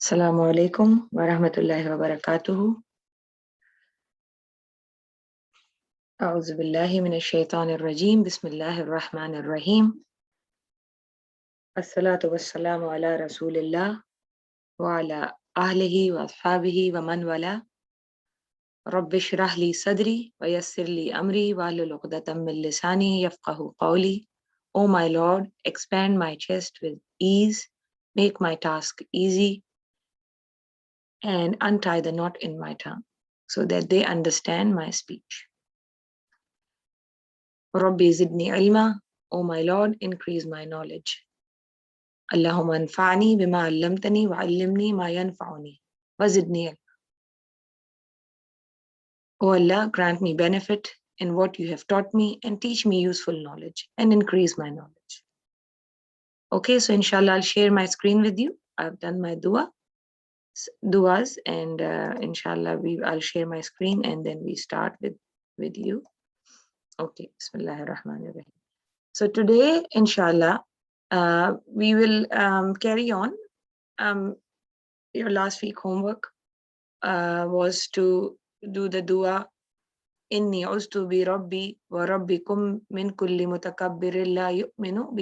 Assalamu alaikum wa rahmatullahi wa barakatuhu. A'udhu billahi minash shaitanir rajim. Bismillahir rahmanir rahim. As-salatu was-salamu ala rasulillah wa ala ahlihi wa ashabihi wa man wala. Rabbi shrah li sadri wa yassir li amri wahlul 'uqdatam min lisani yafqahu qawli. O my Lord, expand my chest with ease, make my task easy, and untie the knot in my tongue, so that they understand my speech. Rabbi zidni ilma, O my Lord, increase my knowledge. Allahumma anfa'ni bima 'allamtani wa 'allimni ma yanfa'uni wa zidni ilma. O Allah, grant me benefit in what you have taught me and teach me useful knowledge and increase my knowledge. Okay, so inshallah I'll share my screen with you. I've done my duas, and inshallah I'll share my screen and then we start with you. Okay, Bismillahir Rahmanir Rahim. So today, inshallah, we will carry on. Your last week homework was to do the dua. Inni uztu bi rabbi wa rabbikum min kulli mutakabbirin la yu'minu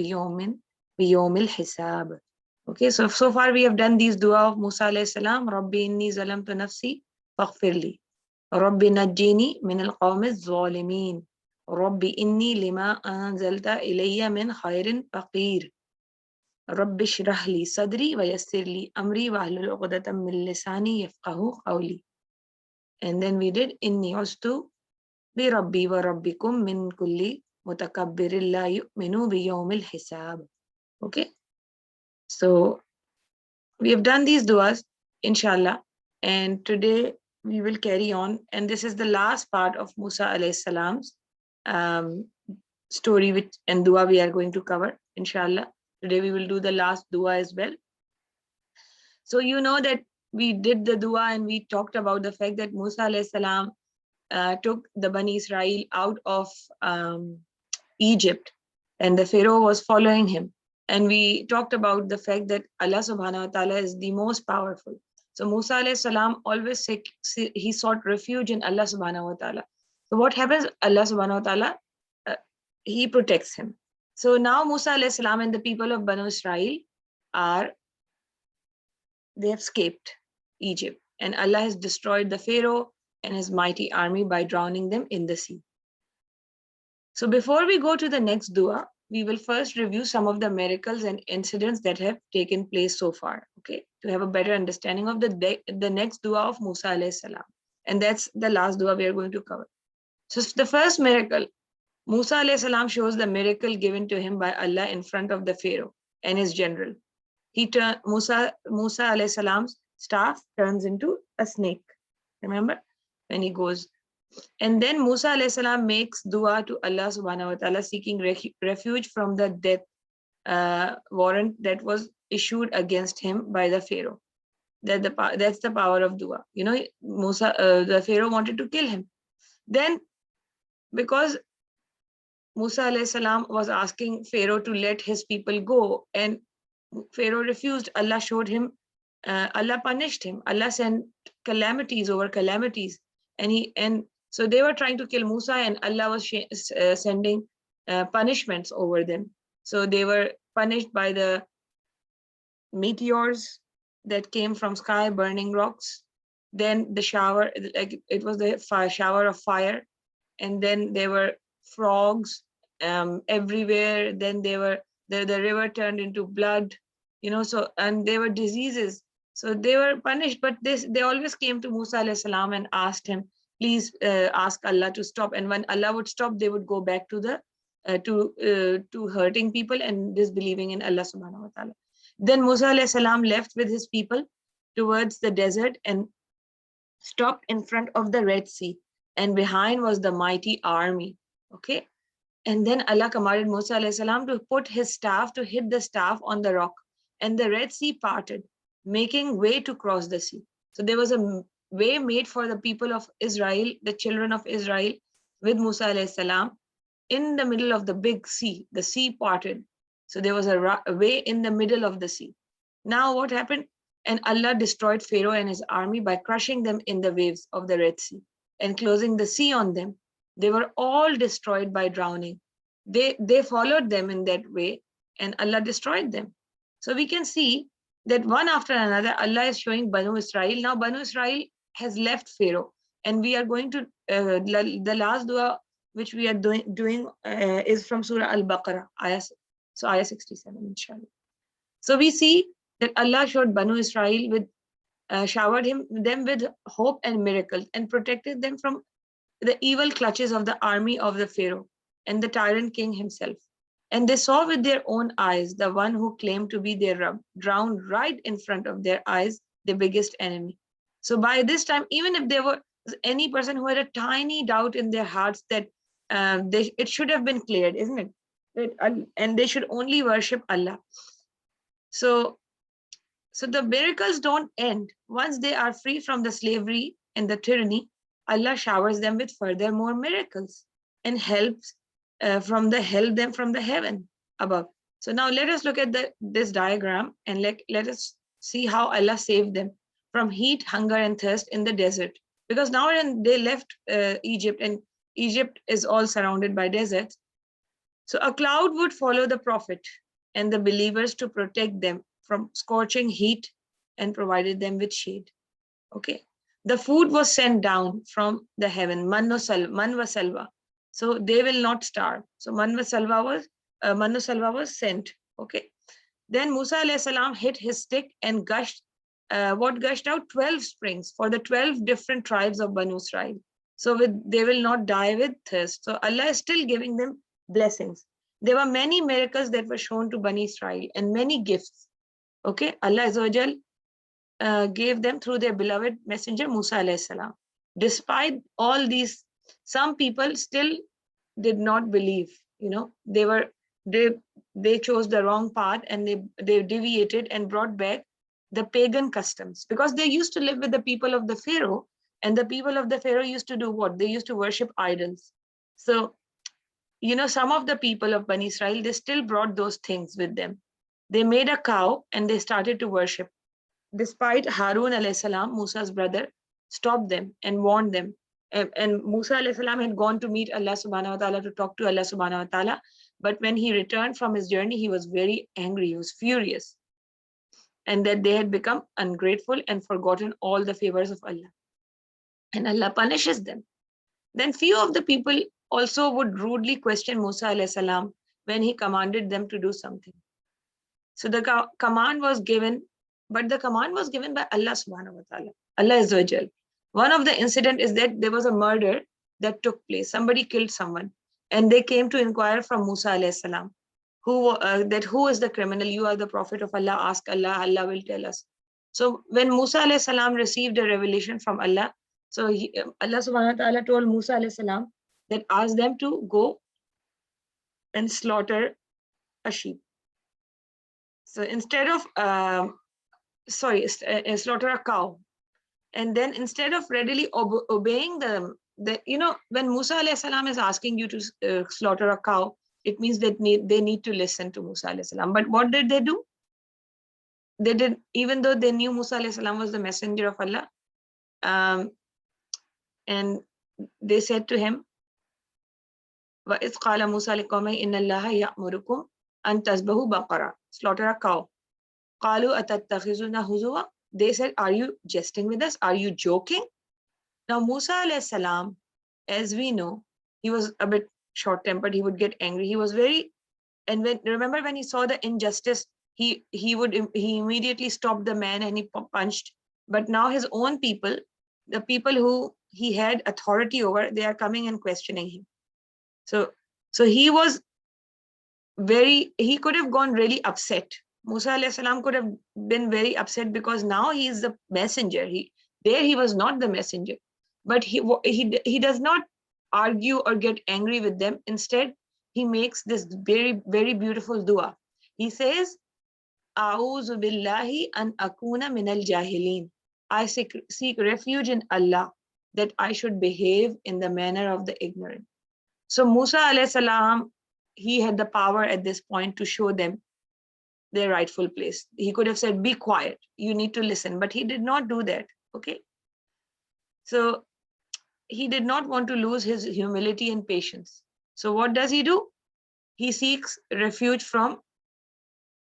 biyawmil hisab. Okay, so far we have done these dua of Musa alayhi salam. Rabbi inni zalamtu nafsi faghfirli. Rabbi najjini min al-qawmi az-zalimin. Rabbi inni lima anzalta ilayya min khairin faqir. Rabbi shrah li sadri wa yassir li amri wahlul 'uqdatam min lisani yafqahu qawli. And then we did inni uztu bi rabbi wa rabbikum min kulli mutakabbirin la yu'minu biyawmil hisab. Okay, so we have done these duas, inshallah, and today we will carry on, and this is the last part of Musa alayhi salam's story and dua we are going to cover, inshallah. Today we will do the last dua as well. So you know that we did the dua and we talked about the fact that Musa alayhi salam took the Bani Israel out of Egypt, and the Pharaoh was following him. And we talked about the fact that Allah subhanahu wa ta'ala is the most powerful. So Musa alayhi salam always he sought refuge in Allah subhanahu wa ta'ala. So what happens? Allah subhanahu wa ta'ala, he protects him. So now Musa alayhi salam and the people of Banu Israel they have escaped Egypt, and Allah has destroyed the Pharaoh and his mighty army by drowning them in the sea. So before we go to the next dua, we will first review some of the miracles and incidents that have taken place so far, okay, to have a better understanding of the next dua of Musa alayhi salam. And that's the last dua we are going to cover. So the first miracle, Musa alayhi salam shows the miracle given to him by Allah in front of the Pharaoh and his general. Musa alayhi salam's staff turns into a snake. Remember when he goes? And then Musa alayhi salam makes dua to Allah subhanahu wa ta'ala, seeking refuge from the death warrant that was issued against him by the Pharaoh. That's the power of dua. You know, the Pharaoh wanted to kill him. Then, because Musa alayhi salam was asking Pharaoh to let his people go, and Pharaoh refused, Allah showed him, Allah punished him. Allah sent calamities over calamities, and so they were trying to kill Musa, and Allah was sending punishments over them. So they were punished by the meteors that came from sky, burning rocks. Then the shower, like it was the shower of fire, and then there were frogs everywhere. Then the river turned into blood, you know. So, and there were diseases. So they were punished, but they always came to Musa alayhi salam and asked him, please ask Allah to stop. And when Allah would stop, they would go back to to hurting people and disbelieving in Allah subhanahu wa ta'ala. Then Musa alayhi salam left with his people towards the desert and stopped in front of the Red Sea, and behind was the mighty army. Okay, and then Allah commanded Musa alayhi salam to put his staff, to hit the staff on the rock, and the Red Sea parted, making way to cross the sea. So there was a way made for the people of Israel, the children of Israel, with Musa alayhi salam in the middle of the big sea. The sea parted. So there was a way in the middle of the sea. Now what happened? And Allah destroyed Pharaoh and his army by crushing them in the waves of the Red Sea and closing the sea on them. They were all destroyed by drowning. They followed them in that way, and Allah destroyed them. So we can see that one after another, Allah is showing Banu Israel. Now, Banu Israel has left Pharaoh, and we are going to the last dua which we are doing is from Surah Al-Baqarah, ayah 67, inshallah. So we see that Allah showed Banu Israel with showered them with hope and miracles and protected them from the evil clutches of the army of the Pharaoh and the tyrant king himself. And they saw with their own eyes the one who claimed to be their Rabb drowned right in front of their eyes, the biggest enemy. So by this time, even if there was any person who had a tiny doubt in their hearts that it should have been cleared, isn't it? And they should only worship Allah. So the miracles don't end. Once they are free from the slavery and the tyranny, Allah showers them with further more miracles and helps help them from the heaven above. So now let us look at this diagram and let us see how Allah saved them from heat, hunger, and thirst in the desert. Because now when they left Egypt, and Egypt is all surrounded by deserts, so a cloud would follow the prophet and the believers to protect them from scorching heat and provided them with shade. Okay. The food was sent down from the heaven, man wa salwa. So they will not starve. So man wa salwa was sent. Okay. Then Musa alayhi salam hit his stick and gushed out 12 springs for the 12 different tribes of Banu Israel. So they will not die with thirst. So Allah is still giving them blessings. There were many miracles that were shown to Bani Israel and many gifts. Okay, Allah Azza gave them through their beloved messenger Musa alayhi salam. Despite all these, some people still did not believe. You know, they chose the wrong path and they deviated and brought back the pagan customs, because they used to live with the people of the Pharaoh, and the people of the Pharaoh used to do what? They used to worship idols. So, you know, some of the people of Bani Israel, they still brought those things with them. They made a cow and they started to worship. Despite Harun alayhi salam, Musa's brother, stopped them and warned them. And Musa alayhi salam had gone to meet Allah subhanahu wa ta'ala, to talk to Allah subhanahu wa ta'ala. But when he returned from his journey, he was very angry, he was furious. And that they had become ungrateful and forgotten all the favors of Allah. And Allah punishes them. Then few of the people also would rudely question Musa alayhi salam when he commanded them to do something. So the command was given, but the command was given by Allah subhanahu wa ta'ala. Allah Azza wa Jal. One of the incident is that there was a murder that took place. Somebody killed someone, and they came to inquire from Musa alayhi salam, who is the criminal? You are the prophet of Allah. Ask Allah. Allah will tell us. So when Musa alayhi salam received a revelation from Allah, so Allah subhanahu wa ta'ala told Musa alayhi salam that ask them to go and slaughter a sheep. So instead of slaughter a cow, and then instead of readily obeying them, when Musa alayhi salam is asking you to slaughter a cow, it means that they need to listen to Musa alayhi salam. But what did they do? They did, even though they knew Musa alayhi salam was the messenger of Allah, and they said to him, وَإِذْ قَالَ مُوسَى لِقَوْمِهِ إِنَّ اللَّهَ يَأْمُرُكُمْ أَن تَذْبَحُوا بَقَرَةً, slaughter a cow. قَالُوا أَتَتَّخِذُونَ هُزُوًا, they said, are you jesting with us? Are you joking? Now Musa alayhi salam, as we know, he was a bit short-tempered. He would get angry. He was very, and remember when he saw the injustice, he immediately stopped the man and he punched. But now his own people, the people who he had authority over, they are coming and questioning him. So he was he could have gone really upset. Musa alayhi salam could have been very upset, because now he is the messenger. He was not the messenger, but he does not argue or get angry with them. Instead, he makes this very, very beautiful dua. He says, A'udhu billahi an akuna minal jahilin. I seek refuge in Allah that I should behave in the manner of the ignorant. So Musa alayhi salam, he had the power at this point to show them their rightful place. He could have said, be quiet, you need to listen, but he did not do that. Okay. So he did not want to lose his humility and patience. So what does he do? He seeks refuge from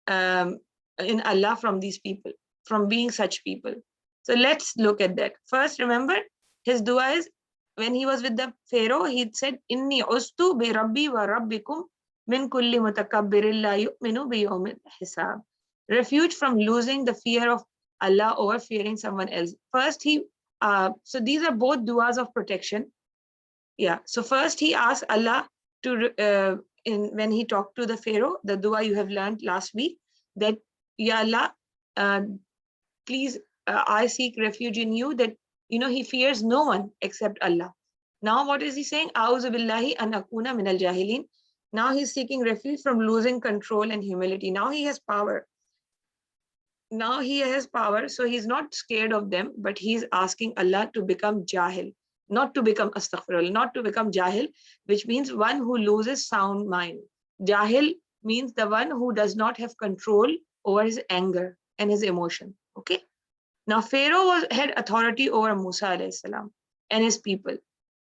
in Allah from these people, from being such people. So let's look at that. First, remember his dua is, when he was with the Pharaoh, he said, Inni ustu bi rabbi wa rabbikum min kulli mutakabbirin la yu'minu bi yawmil hisab. Refuge from losing the fear of Allah over fearing someone else. First, so these are both duas of protection. Yeah. So first he asked Allah to, when he talked to the Pharaoh, the dua you have learned last week, that, Ya Allah, please, I seek refuge in you, that, he fears no one except Allah. Now what is he saying? A'udhu billahi an akuna min al-jahilin. Now he's seeking refuge from losing control and humility. Now he has power. Now he has power, so he's not scared of them, but he's asking Allah to become jahil, not to become astaghfirullah, not to become jahil, which means one who loses sound mind. Jahil means the one who does not have control over his anger and his emotion. Okay. Now Pharaoh had authority over Musa alayhi salam and his people,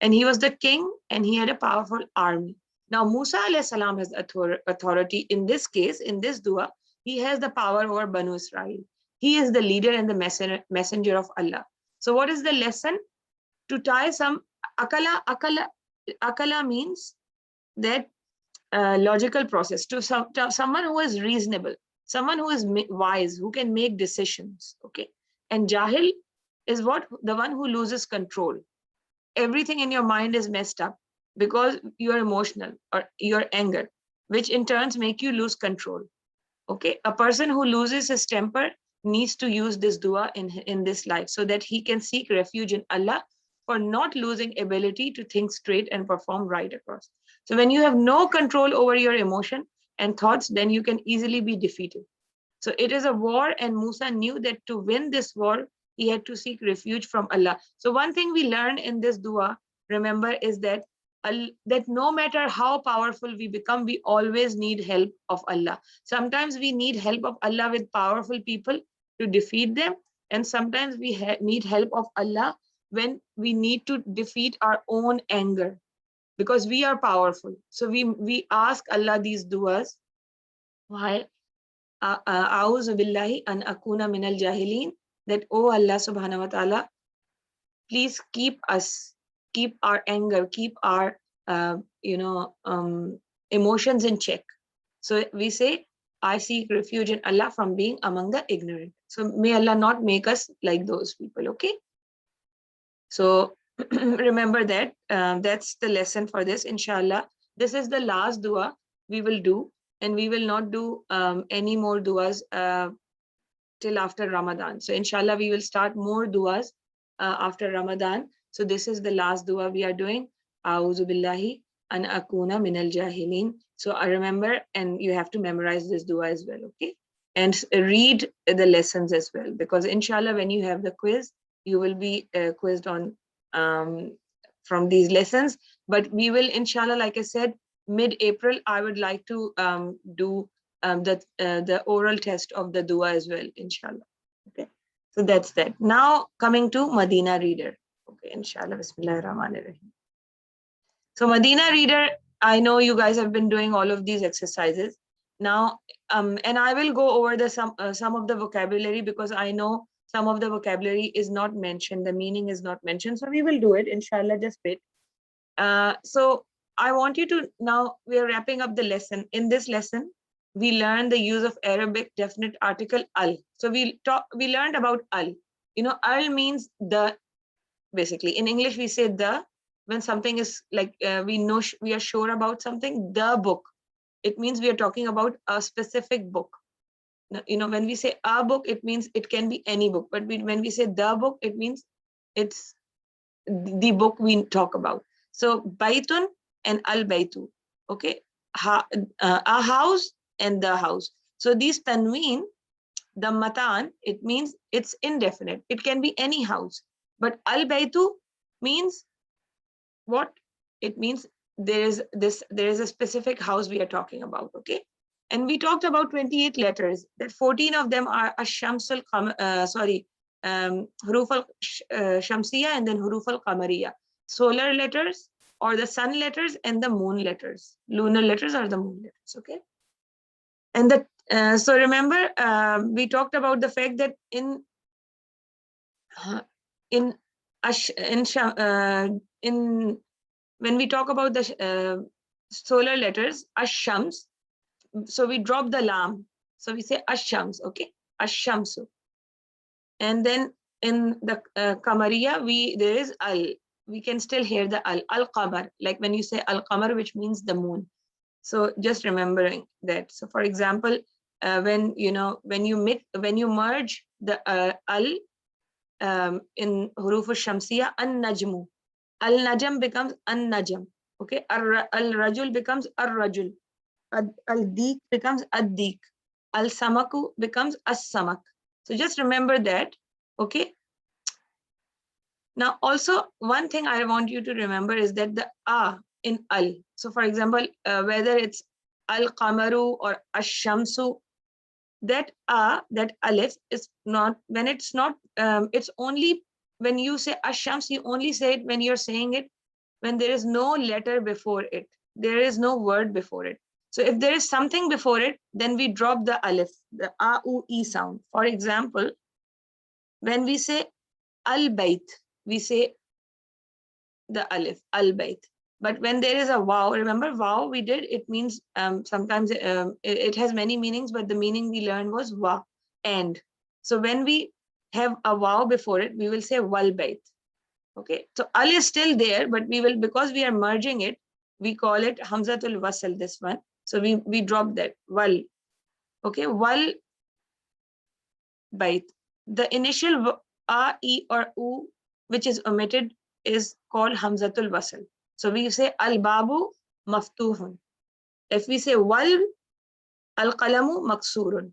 and he was the king and he had a powerful army. Now Musa alayhi salam has authority in this case, in this dua. He has the power over Banu Israel. He is the leader and the messenger of Allah. So what is the lesson? To tie some akala means that logical process, to someone who is reasonable, someone who is wise, who can make decisions. Okay. And jahil is what? The one who loses control. Everything in your mind is messed up because you are emotional or your anger, which in turns make you lose control. Okay. A person who loses his temper needs to use this dua in this life so that he can seek refuge in Allah for not losing ability to think straight and perform right across. So when you have no control over your emotion and thoughts, then you can easily be defeated. So it is a war, and Musa knew that to win this war, he had to seek refuge from Allah. So one thing we learn in this dua, remember, is that no matter how powerful we become, we always need help of Allah. Sometimes we need help of Allah with powerful people to defeat them, and sometimes we need help of Allah when we need to defeat our own anger, because we are powerful. So we ask Allah these duas. Why? A'udhu billahi an akuna min al-jahilin, that, oh Allah subhanahu wa ta'ala, please keep us, keep our anger, keep our emotions in check. So we say, I seek refuge in Allah from being among the ignorant. So may Allah not make us like those people. Okay. So remember that. That's the lesson for this, inshallah. This is the last dua we will do, and we will not do any more duas till after Ramadan. So inshallah, we will start more duas after Ramadan. So this is the last dua we are doing. A'udhu billahi an akuna min al-jahilin. So I remember, and you have to memorize this dua as well, okay? And read the lessons as well, because inshallah, when you have the quiz, you will be quizzed on from these lessons. But we will, inshallah, like I said, mid-April, I would like to do the oral test of the dua as well, inshallah. Okay, so that's that. Now coming to Medina Reader. Okay, inshallah, Bismillahir Rahmanir Rahim. So Medina Reader, I know you guys have been doing all of these exercises now, and I will go over some of the vocabulary, because I know some of the vocabulary is not mentioned, the meaning is not mentioned. So we will do it, inshallah, just wait. So I want you to, now we are wrapping up the lesson. In this lesson, we learned the use of Arabic definite article al. So we learned about al. Al means the, basically. In English, we say the, when something is like, we are sure about something, the book. It means we are talking about a specific book. When we say a book, it means it can be any book. But when we say the book, it means it's the book we talk about. So baitun and al baitu. Okay, a house and the house. So these tanween, the matan, it means it's indefinite. It can be any house. But al baitu means what? It means there is a specific house we are talking about. Okay. And we talked about 28 letters, that 14 of them are Ash-Shamsul, Huruf al-Shamsiya and then Huruf al-Qamariya. Solar letters or the sun letters and the moon letters. Lunar letters are the moon letters, okay? And so remember, we talked about the fact that in when we talk about the solar letters, Ash-Shams, so we drop the lam. So we say Ash-Shams, okay? Ash-Shamsu. And then in the Qamariya, there is al. We can still hear the al-Qamar, like when you say al-Qamar, which means the moon. So just remembering that. So for example, when you merge the al in huruf al-Shamsiya, an-Najmu. Al-Najm becomes an-Najm. Okay, al-Rajul becomes ar-Rajul. Al-Dik becomes ad-Dik. Al-Samaku becomes as-Samak. So just remember that, okay? Now also one thing I want you to remember is that the a in al. So for example, whether it's al-Qamaru or ash-Shamsu, that alif is not, when it's not, it's only when you say ash-Shams, you only say it when you're saying it when there is no letter before it. There is no word before it. So if there is something before it, then we drop the alif, the a, u, e sound. For example, when we say al-Bayt, we say the alif, al-Bayt. But when there is a wow, remember wow we did, it means sometimes it has many meanings, but the meaning we learned was wa, and. So when we have a wow before it, we will say wal-Bayt. Okay, so al is still there, but we will, because we are merging it, we call it Hamzatul Wasl, this one. So we drop that, wal. Okay, wal Bayt. The initial a, e or u, which is omitted, is called Hamzatul Wasl. So we say al-Babu maftuhun. If we say wal, al-Qalamu maksurun.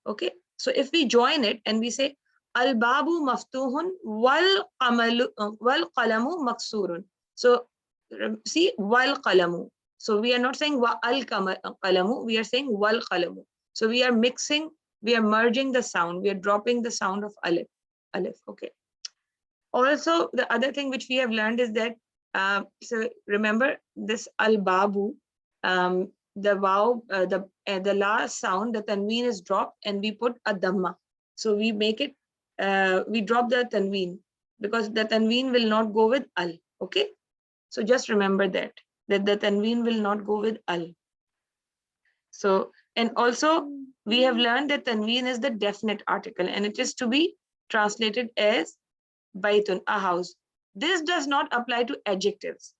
Okay, so if we join it and we say al-Babu maftuhun wal Qalamu maksurun. So see, wal Qalamu. So we are not saying wa al-Qalamu, we are saying wal Qalamu. So we are mixing, we are merging the sound, we are dropping the sound of alif. Okay. Also, the other thing which we have learned is that, so remember this al-Babu, the wow, the last sound, the tanween is dropped and we put a dhamma. So we make it, we drop the tanween because the tanween will not go with al. Okay. So just remember that the tanween will not go with al. So, and also we have learned that tanween is the definite article and it is to be translated as Baitun, a house. This does not apply to adjectives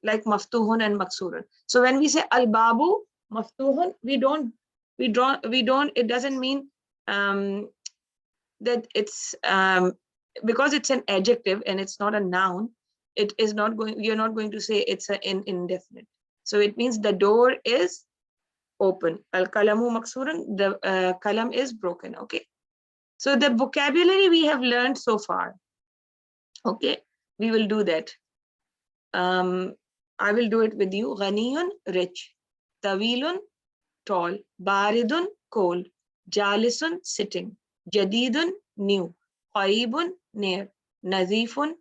like maftuhun and maksurun. So when we say al-Babu maftuhun, it doesn't mean that it's because it's an adjective and it's not a noun, it is not going, you're not going to say it's an indefinite. So it means the door is open. Al-Kalamu maksurun, the kalam is broken. Okay. So the vocabulary we have learned so far. Okay, we will do that. I will do it with you. Ghaniyun, rich. Tawilun, tall. Baridun, cold. Jalisun, sitting. Jadidun, new. Qaibun, near. Nazifun,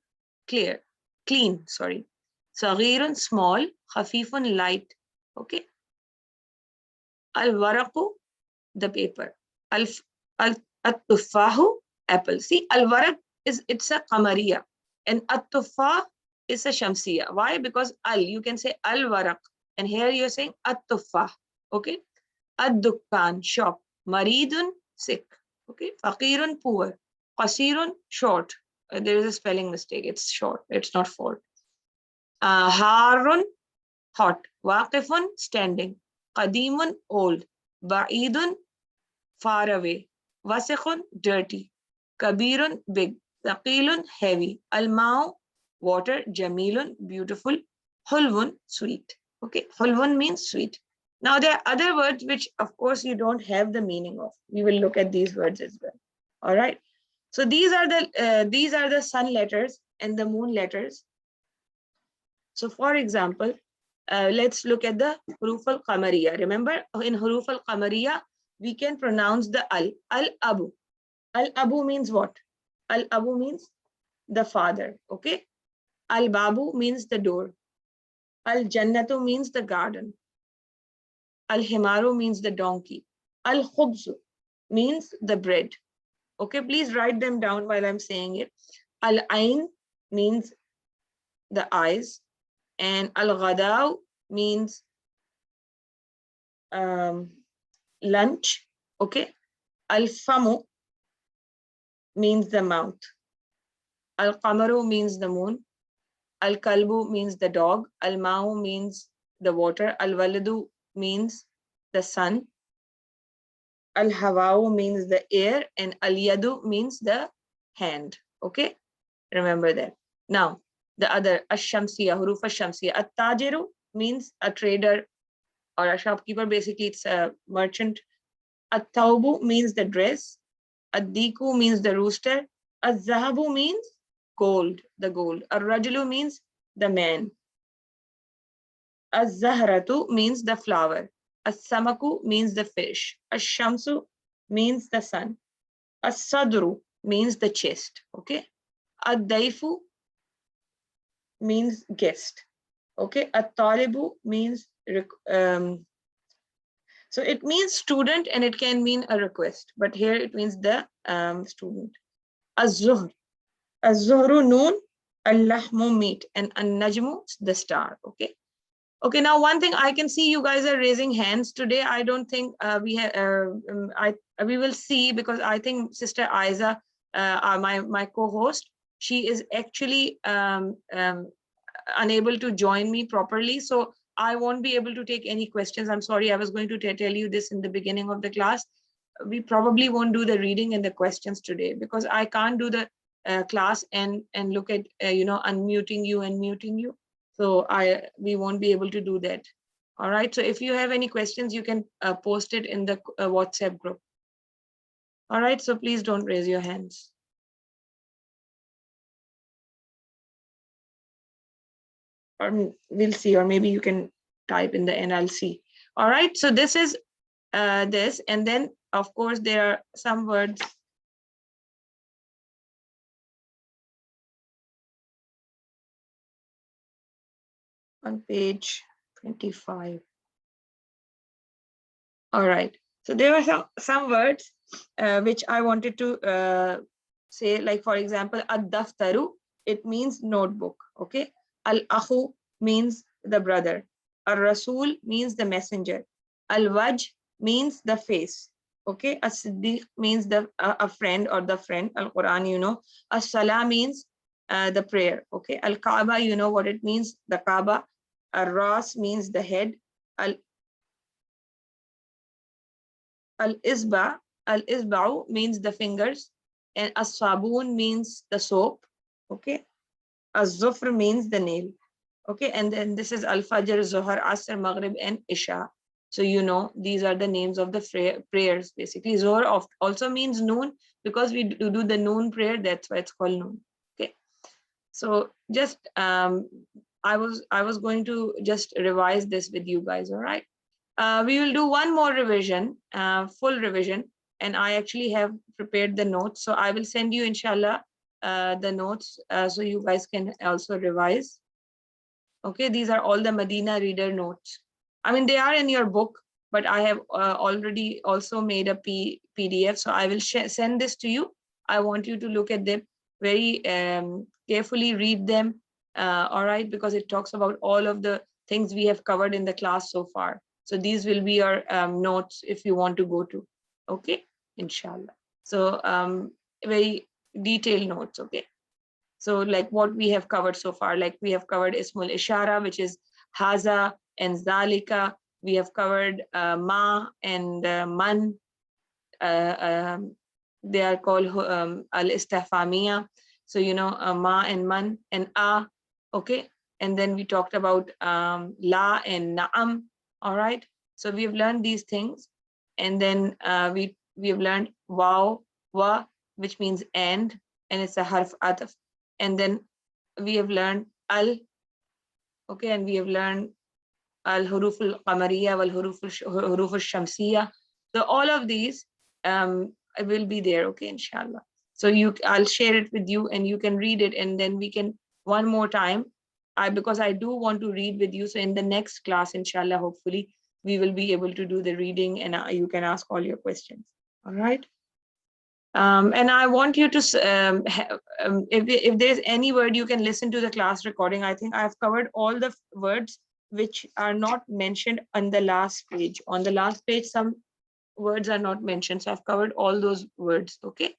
clear. Clean, sorry. Saghirun, small. Khafifun, light. Okay. Al-Waraqu, the paper. Al-Tuffahu, apple. See, Al-Waraq it's a Qamariya. And at-Tuffah is a Shamsiya. Why? Because al, you can say al-Waraq. And here you're saying at-Tuffah. Okay. Ad-Dukkan, shop. Maridun, sick. Okay. Faqirun, poor. Qasirun, short. There is a spelling mistake. It's short. It's not fault. Harun, hot. Waqifun, standing. Qadimun, old. Ba'idun, far away. Wasikhun, dirty. Kabirun, big. Thaqilun, heavy. Almau, water. Jamilun, beautiful. Hulwun, sweet. Okay, hulwun means sweet. Now there are other words which of course you don't have the meaning of. We will look at these words as well. All right. So these are the sun letters and the moon letters. So for example, let's look at the huruf al-qamariya. Remember, in huruf al-qamariya, we can pronounce the al. Al-abu. Al-abu means what? Al-abu means the father. Okay. Al-babu means the door. Al-jannatu means the garden. Al-himaru means the donkey. Al-khubzu means the bread. Okay, please write them down while I'm saying it. Al-ain means the eyes, and al-ghadaw means lunch. Okay. Al-famu means the mouth. Al-qamaru means the moon. Al-kalbu means the dog. Al-ma'u means the water. Al-waladu means the sun. Al-hawau means the air, and al-yadu means the hand. Okay, remember that. Now, the other, ash-shamsiya, huruf ash-shamsiya. At-tajiru means a trader or a shopkeeper. Basically, it's a merchant. At-tawbu means the dress. Ad-diku means the rooster. Az-zahabu means gold, the gold. Ar-rajulu means the man. Az-zahratu means the flower. As-samaku means the fish. Ash-shamsu means the sun. As-sadru means the chest. Okay. Ad-daifu means guest. Okay. At-talibu means so it means student, and it can mean a request, but here it means the student. Az-zuhr. Az-zuhru noon. Al-lahmu meat, and an-najmu the star. Okay. Okay, now one thing, I can see you guys are raising hands today. I don't think we have. We will see, because I think Sister Aiza, my co-host, she is actually unable to join me properly, so I won't be able to take any questions. I'm sorry. I was going to tell you this in the beginning of the class. We probably won't do the reading and the questions today, because I can't do the class and look at unmuting you and muting you. So we won't be able to do that. All right. So if you have any questions, you can post it in the WhatsApp group. All right. So please don't raise your hands. Or we'll see, or maybe you can type in the NLC. All right. So this is this, and then of course there are some words. On page 25. All right. So there are some words which I wanted to say, like for example, ad-daftaru, it means notebook. Okay. Al-akhu means the brother. Al-rasul means the messenger. Al-waj means the face. Okay. As-siddiq means a friend or the friend. Al-Quran, you know. As-salah means the prayer. Okay. Al-Kaaba, you know what it means, the Kaaba. Al-ras means the head. Al-isba'u means the fingers, and as-sabun means the soap. Okay. Az-zufr means the nail. Okay. And then this is al-fajr, zuhr, asr, maghrib, and isha. So you know these are the names of the prayers. Basically, zuhr also means noon, because we do the noon prayer. That's why it's called noon. Okay. So just I was going to just revise this with you guys. All right. We will do one more revision, full revision, and I actually have prepared the notes. So I will send you, inshallah, the notes so you guys can also revise. Okay, these are all the Medina reader notes. I mean, they are in your book, but I have already also made a PDF. So I will send this to you. I want you to look at them very carefully, read them. All right, because it talks about all of the things we have covered in the class so far. So these will be your notes if you want to go to. Okay, inshallah. So very detailed notes. Okay. So like what we have covered so far, like we have covered Ismul Ishara, which is Haza and Zalika. We have covered Ma and Man. They are called Al-Istafamiya. So, you know, Ma and Man and A. Okay. And then we talked about La and Na'am. All right. So we have learned these things. And then we have learned Wow, Wa, which means and it's a harf ataf. And then we have learned al. Okay. And we have learned al-huruf al-qamariya, wal-huruf al-shamsiya. So all of these will be there, okay, inshallah. So I'll share it with you and you can read it, and then we can one more time. Because I do want to read with you. So in the next class, inshallah, hopefully, we will be able to do the reading and you can ask all your questions. All right. And I want you to, if there's any word, you can listen to the class recording. I think I've covered all the words which are not mentioned on the last page. On the last page, some words are not mentioned. So I've covered all those words, okay?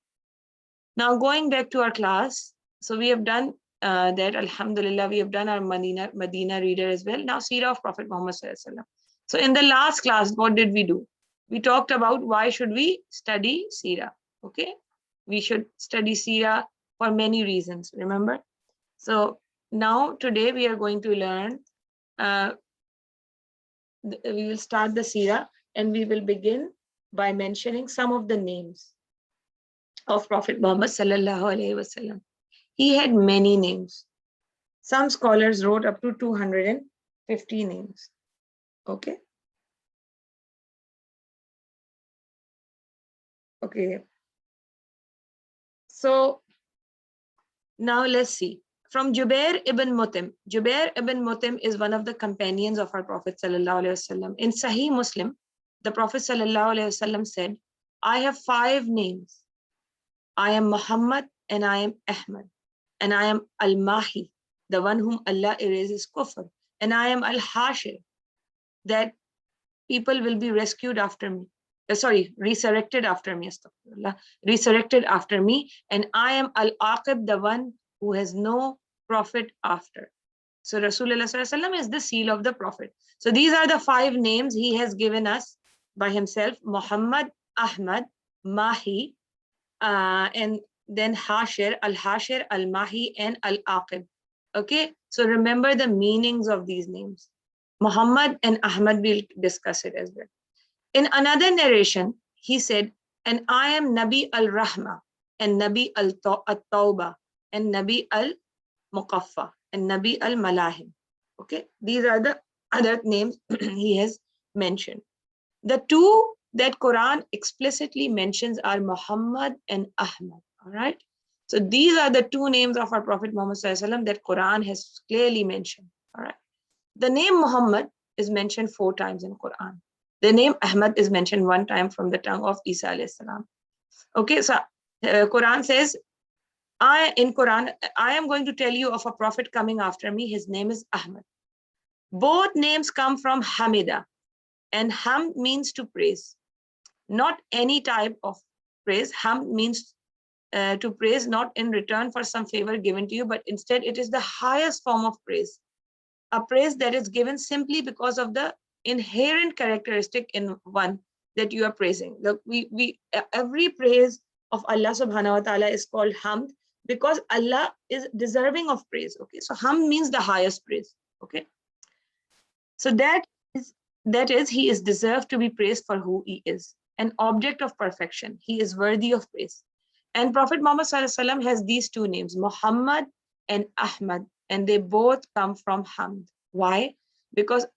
Now going back to our class. So we have done that, alhamdulillah, we have done our Medina reader as well. Now Seerah of Prophet Muhammad Sallallahu Alaihi Wasallam. So in the last class, what did we do? We talked about why should we study Seerah, okay? We should study Seerah for many reasons, remember? So now today we are going to learn, we will start the Seerah and we will begin by mentioning some of the names of Prophet Muhammad Sallallahu Alaihi Wasallam. He had many names. Some scholars wrote up to 250 names. Okay. Okay. So now let's see. From Jubair ibn Mut'im. Jubair ibn Mut'im is one of the companions of our Prophet Sallallahu Alaihi Wasallam. In Sahih Muslim, the Prophet Sallallahu Alaihi Wasallam said, I have 5 names. I am Muhammad and I am Ahmad. And I am Al-Mahi, the one whom Allah erases kufr. And I am Al-Hashir, that people will be rescued after me. Resurrected after me. Resurrected after me. And I am Al-Aqib, the one who has no prophet after. So Rasulullah Sallallahu Alaihi Wasallam is the seal of the Prophet. So these are the 5 names he has given us by himself: Muhammad, Ahmad, Mahi, and then Hashir, Al-Hashir, Al-Mahi, and Al-Aqib. Okay, so remember the meanings of these names. Muhammad and Ahmad, will discuss it as well. In another narration, he said, and I am Nabi Al-Rahma, and Nabi Al-Tawbah, and Nabi Al-Muqaffa, and Nabi Al-Malahim. Okay, these are the other names he has mentioned. The 2 that Quran explicitly mentions are Muhammad and Ahmad. All right. So these are the 2 names of our Prophet Muhammad Sallallahu Alaihi Wasallam that Quran has clearly mentioned. All right. The name Muhammad is mentioned 4 times in Quran. The name Ahmad is mentioned 1 time from the tongue of Isa alayhi salam. Okay. So Quran says, in Quran, I am going to tell you of a prophet coming after me. His name is Ahmad. Both names come from Hamida, and Hamd means to praise. Not any type of praise. Hamd means to praise not in return for some favor given to you, but instead it is the highest form of praise. A praise that is given simply because of the inherent characteristic in one that you are praising. Look, every praise of Allah subhanahu wa ta'ala is called hamd because Allah is deserving of praise. Okay, so hamd means the highest praise. Okay, so that is he is deserved to be praised for who he is, an object of perfection. He is worthy of praise. And Prophet Muhammad Sallallahu Alaihi Wasallam has these 2 names, Muhammad and Ahmad, and they both come from hamd. Why? Because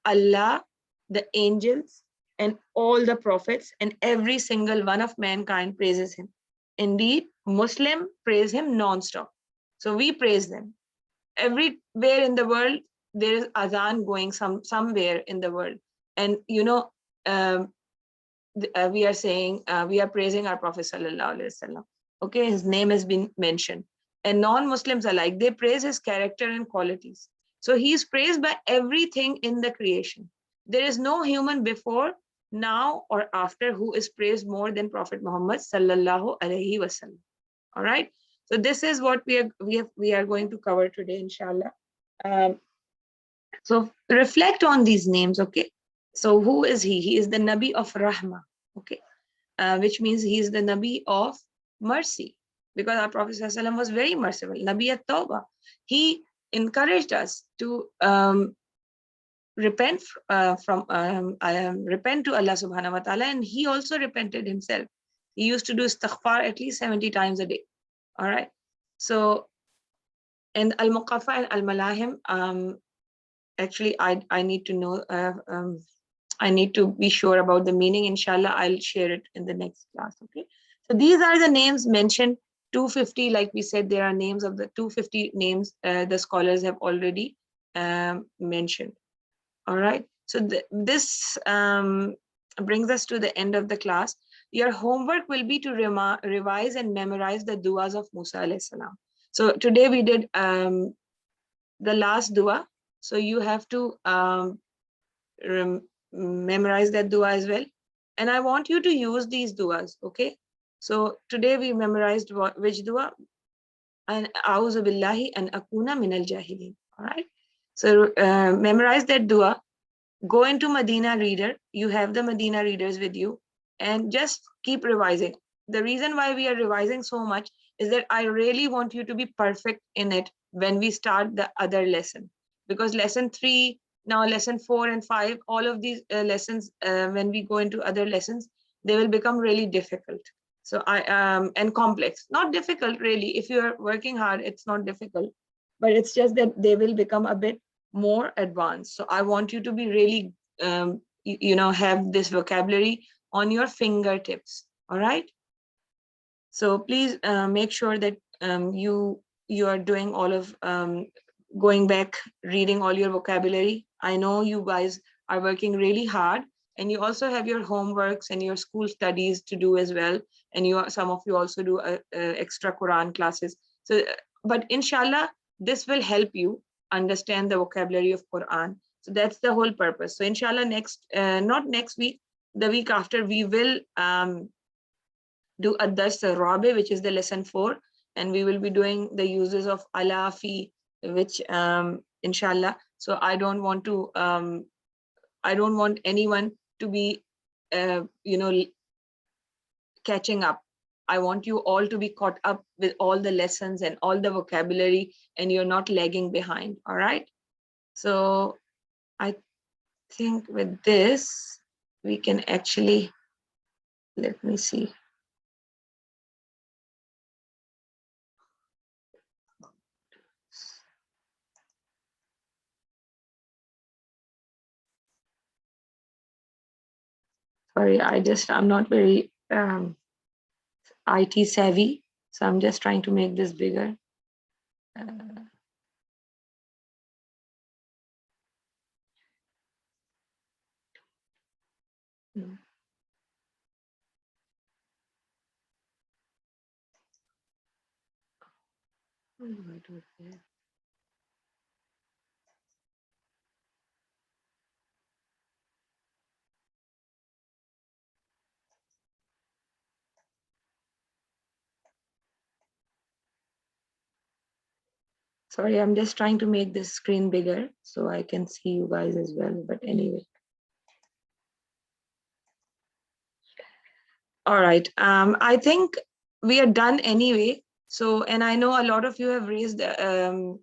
Allah, the angels, and all the prophets, and every single one of mankind praises him. Indeed, Muslim praise him non-stop. So we praise them. Everywhere in the world, there is azan going somewhere in the world. And you know, we are saying, we are praising our Prophet Sallallahu Alaihi Wasallam. Okay, his name has been mentioned. And non-Muslims alike, they praise his character and qualities. So he is praised by everything in the creation. There is no human before, now, or after who is praised more than Prophet Muhammad Sallallahu Alaihi Wasallam. All right. So this is what we are going to cover today, inshallah. So reflect on these names, okay? So who is he? He is the Nabi of Rahma, okay? Which means he is the Nabi of mercy, because our Prophet ﷺ was very merciful. Nabi at-Tawbah. He encouraged us to repent repent to Allah subhanahu wa ta'ala, and he also repented himself. He used to do istighfar at least 70 times a day. All right. So, and Al-Muqaffa and Al-Malahim, actually, I need to know, I need to be sure about the meaning. Inshallah, I'll share it in the next class. Okay. So these are the names mentioned. 250, like we said, there are names of the 250 names the scholars have already mentioned. All right. So this brings us to the end of the class. Your homework will be to revise and memorize the duas of Musa alayhi salam. So today we did the last dua. So you have to memorize that dua as well. And I want you to use these duas, okay? So today we memorized which dua? And a'udhu billahi an akuna minal jahilin. All right. So memorize that dua. Go into Medina Reader. You have the Medina Readers with you, and just keep revising. The reason why we are revising so much is that I really want you to be perfect in it when we start the other lesson, because lesson 3, now lesson 4 and 5, all of these lessons, when we go into other lessons, they will become really difficult. So and complex, not difficult really. If you're working hard, it's not difficult, but it's just that they will become a bit more advanced. So I want you to be really, have this vocabulary on your fingertips. All right. So please make sure that you are doing all of going back, reading all your vocabulary. I know you guys are working really hard, and you also have your homeworks and your school studies to do as well. And some of you also do extra Quran classes. So, but inshallah, this will help you understand the vocabulary of Quran. So that's the whole purpose. So inshallah, not next week, the week after, we will do ad-dars rabi, which is the lesson 4, and we will be doing the uses of ala, fi, which inshallah. So I don't want anyone to be catching up. I want you all to be caught up with all the lessons and all the vocabulary, and you're not lagging behind. All right. So I think with this, we can actually, let me see. Sorry, I'm not very IT savvy, so I'm just trying to make this bigger. No. How do I do it there? Sorry, I'm just trying to make this screen bigger so I can see you guys as well. But anyway. All right. I think we are done anyway. So, and I know a lot of you have raised hands,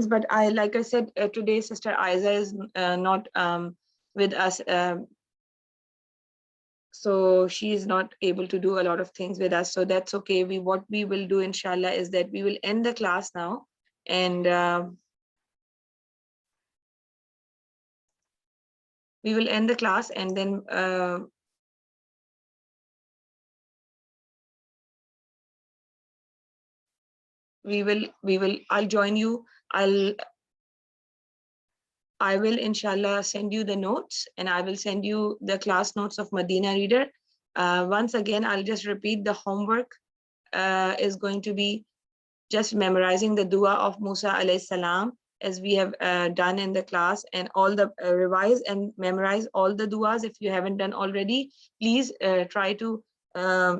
but like I said, today Sister Aiza is not with us. So she is not able to do a lot of things with us. So that's okay. What we will do, inshallah, is that we will end the class now, and we will end the class, and then I'll join you. I will inshallah send you the notes, and I will send you the class notes of Medina Reader. Once again, I'll just repeat the homework is going to be just memorizing the dua of Musa alayhi salam, as we have done in the class, and all the revise and memorize all the duas. If you haven't done already, please try to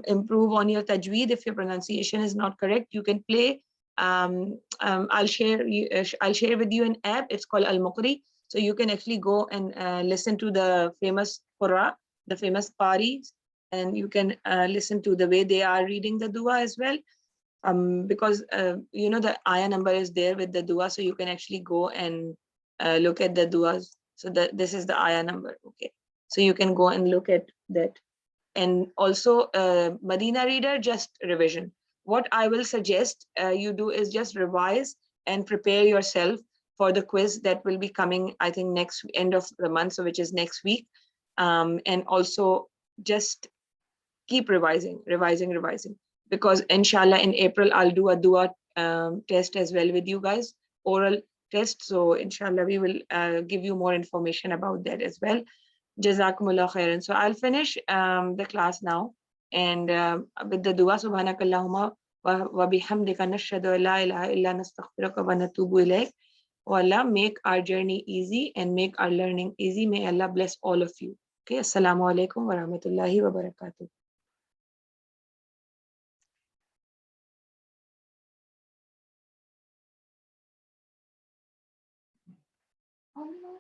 improve on your tajweed. If your pronunciation is not correct, you can play. I'll share with you an app. It's called Al Muqri. So you can actually go and listen to the famous Qurra, the famous Qaris, and you can listen to the way they are reading the dua as well. Because the ayah number is there with the dua, so you can actually go and look at the duas. So this is the ayah number. Okay, so you can go and look at that. And also Medina Reader, just revision. What I will suggest you do is just revise and prepare yourself for the quiz that will be coming, I think, next end of the month, so which is next week. And also just keep revising, because inshallah in April I'll do a dua test as well with you guys, oral test. So inshallah we will give you more information about that as well. Jazakumullah khairan. So I'll finish the class now, and with the dua, subhanakallahumma wa bihamdika nashhadu an la ilaha illa nastaghfiruka wa natubu ilayk. Oh Allah, make our journey easy and make our learning easy. May Allah bless all of you. Okay, assalamu alaikum wa rahmatullahi wa barakatuh. Oh, no.